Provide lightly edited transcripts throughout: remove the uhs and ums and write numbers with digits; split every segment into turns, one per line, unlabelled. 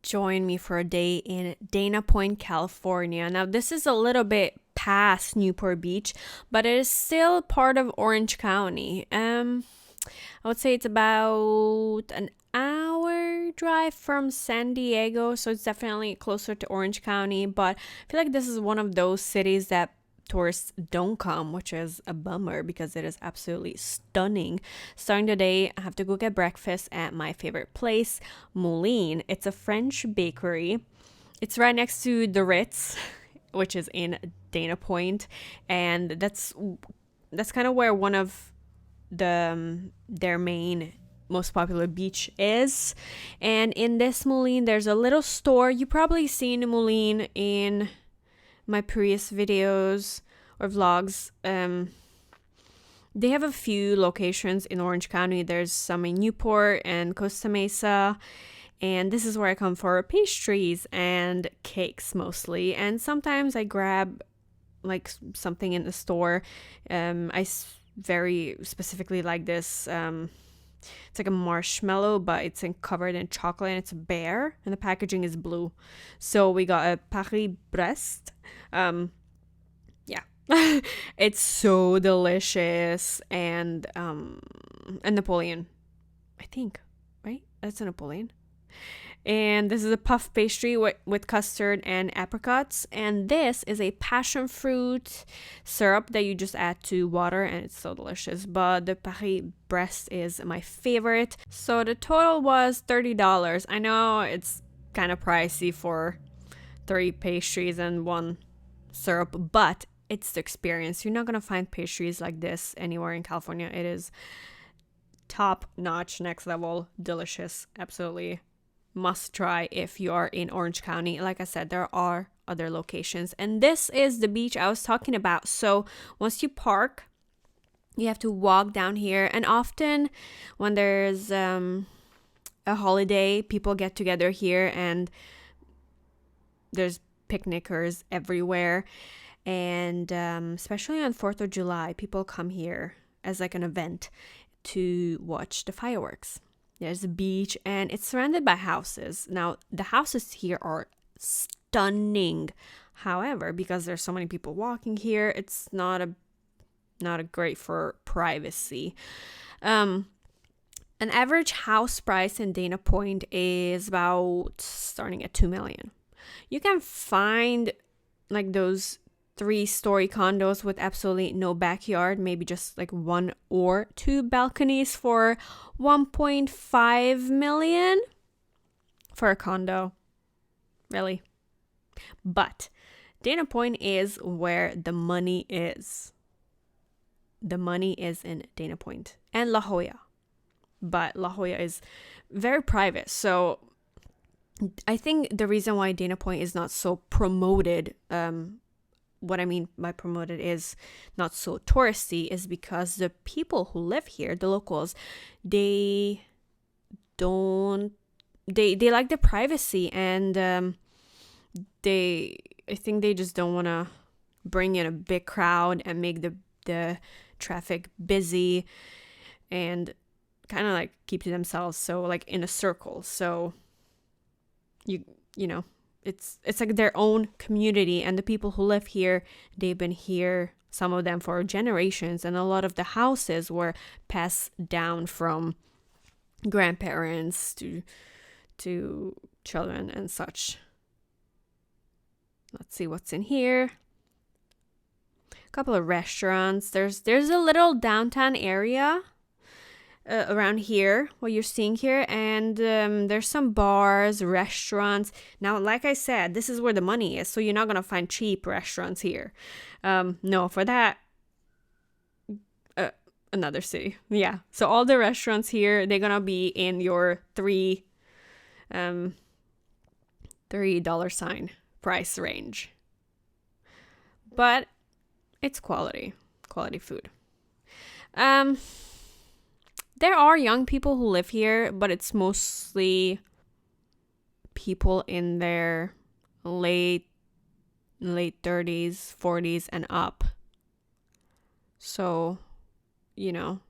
join me for a day in Dana Point, California. Now, this is a little bit past Newport Beach, but it is still part of Orange County. I would say it's about an hour drive from San Diego, so it's definitely closer to Orange County, but I feel like this is one of those cities that tourists don't come, which is a bummer because it is absolutely stunning. Starting the day, I have to go get breakfast at my favorite place, Mulin. It's a French bakery. It's right next to the Ritz, which is in Dana Point, and that's kind of where one of their main most popular beach is. And in this Mulin, there's a little store. You probably seen Mulin in my previous videos or vlogs. They have a few locations in Orange County. There's some in Newport and Costa Mesa, and this is where I come for pastries and cakes mostly, and sometimes I grab like something in the store. Very specifically like this. It's like a marshmallow, but it's covered in chocolate, and it's a bear, and the packaging is blue. So we got a Paris Brest. Yeah. It's so delicious. And a Napoleon, I think, right? That's a Napoleon. And this is a puff pastry with custard and apricots. And this is a passion fruit syrup that you just add to water, and it's so delicious. But the Paris Brest is my favorite. So the total was $30. I know it's kind of pricey for 3 pastries and 1 syrup, but it's the experience. You're not going to find pastries like this anywhere in California. It is top notch, next level, delicious, absolutely must try if you are in Orange County. Like I said, there are other locations, and this is the beach I was talking about. So once you park, you have to walk down here, and often when there's a holiday, people get together here, and there's picnickers everywhere. And especially on 4th of July, people come here as like an event to watch the fireworks. There's a beach, and it's surrounded by houses. Now, the houses here are stunning. However, because there's so many people walking here, it's not a great for privacy. An average house price in Dana Point is about starting at $2 million. You can find like those 3-story condos with absolutely no backyard, maybe just like 1 or 2 balconies for $1.5 million for a condo. Really? But Dana Point is where the money is. The money is in Dana Point and La Jolla. But La Jolla is very private. So I think the reason why Dana Point is not so promoted, what I mean by promoted is not so touristy, is because the people who live here, the locals, they like the privacy, and I think they just don't want to bring in a big crowd and make the traffic busy, and kind of like keep to themselves, so like in a circle. So you know, it's like their own community, and the people who live here, they've been here, some of them for generations, and a lot of the houses were passed down from grandparents to children and such. Let's see what's in here. A couple of restaurants. There's a little downtown area around here, what you're seeing here, and there's some bars, restaurants. Now, like I said, this is where the money is, so you're not gonna find cheap restaurants here. No, for that, another city. Yeah, so all the restaurants here, they're gonna be in your $3 sign price range, but it's quality food. There are young people who live here, but it's mostly people in their late 30s, 40s, and up. So, you know,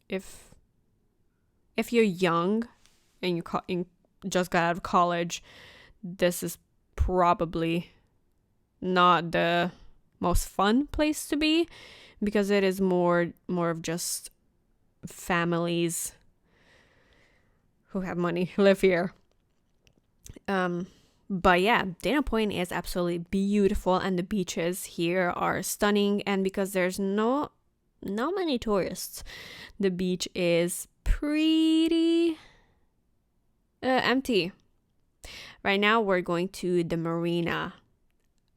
if you're young and just got out of college, this is probably not the most fun place to be, because it is more of just families who have money live here. But yeah, Dana Point is absolutely beautiful, and the beaches here are stunning. And because there's not many tourists, the beach is pretty empty. Right now we're going to the Marina.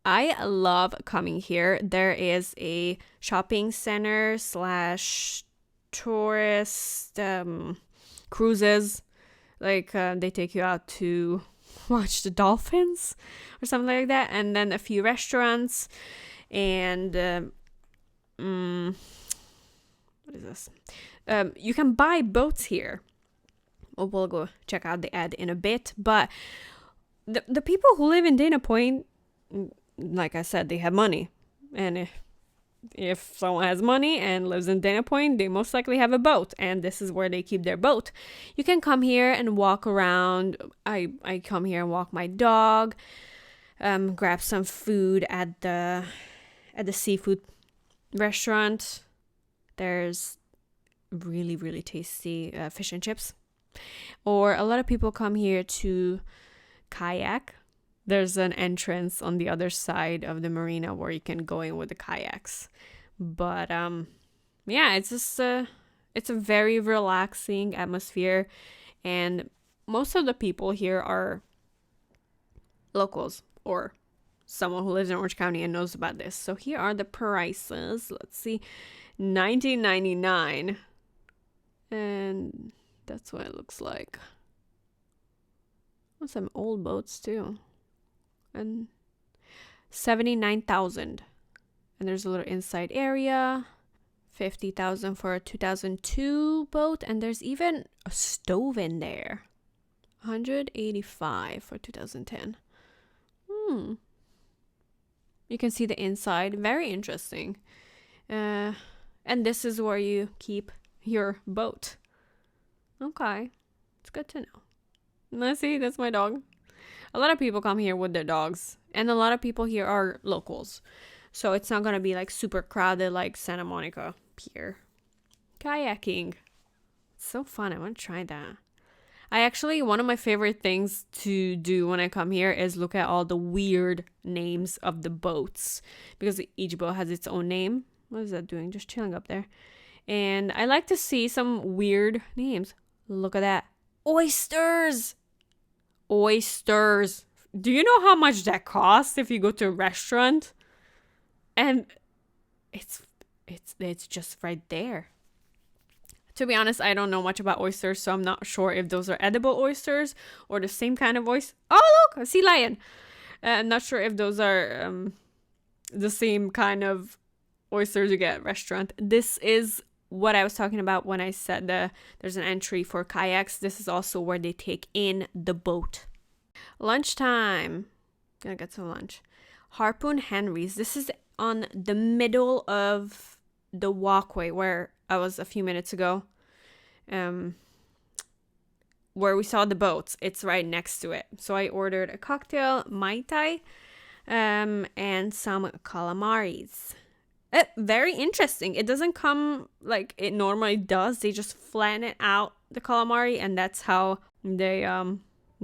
I love coming here. There is a shopping center / tourist cruises. Like they take you out to watch the dolphins or something like that, and then a few restaurants, and what is this? You can buy boats here. We'll go check out the ad in a bit, but the people who live in Dana Point, like I said, they have money, and if someone has money and lives in Dana Point, they most likely have a boat, and this is where they keep their boat. You can come here and walk around. I come here and walk my dog, grab some food at the seafood restaurant. There's really, really tasty fish and chips. Or a lot of people come here to kayak. There's an entrance on the other side of the marina where you can go in with the kayaks. But yeah, it's just it's a very relaxing atmosphere, and most of the people here are locals or someone who lives in Orange County and knows about this. So here are the prices. Let's see, $19.99, and that's what it looks like. Oh, some old boats too. And 79,000. And there's a little inside area. 50,000 for a 2002 boat, and there's even a stove in there. 185 for 2010. You can see the inside. Very interesting. And this is where you keep your boat. Okay. It's good to know. Let's see, that's my dog. A lot of people come here with their dogs, and a lot of people here are locals. So it's not going to be like super crowded like Santa Monica Pier. Kayaking. It's so fun. I want to try that. One of my favorite things to do when I come here is look at all the weird names of the boats, because each boat has its own name. What is that doing? Just chilling up there. And I like to see some weird names. Look at that. Oysters. Do you know how much that costs if you go to a restaurant? And it's just right there. To be honest, I don't know much about oysters, so I'm not sure if those are edible oysters or the same kind of oyster. Oh, look, a sea lion. I'm not sure if those are the same kind of oysters you get at a restaurant. This is what I was talking about when I said there's an entry for kayaks. This is also where they take in the boat. Lunchtime. Gonna get some lunch. Harpoon Henry's. This is on the middle of the walkway where I was a few minutes ago. Where we saw the boats. It's right next to it. So I ordered a cocktail, Mai Tai, and some calamaris. Very interesting. It doesn't come like it normally does. They just flatten out the calamari, and that's how they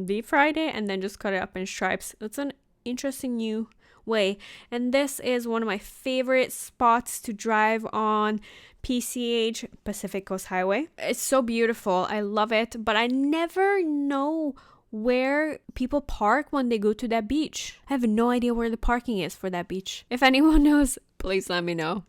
deep fried it and then just cut it up in stripes. It's an interesting new way. And this is one of my favorite spots to drive on, PCH, Pacific Coast Highway. It's so beautiful. I love it, but I never know where people park when they go to that beach. I have no idea where the parking is for that beach. If anyone knows, please let me know.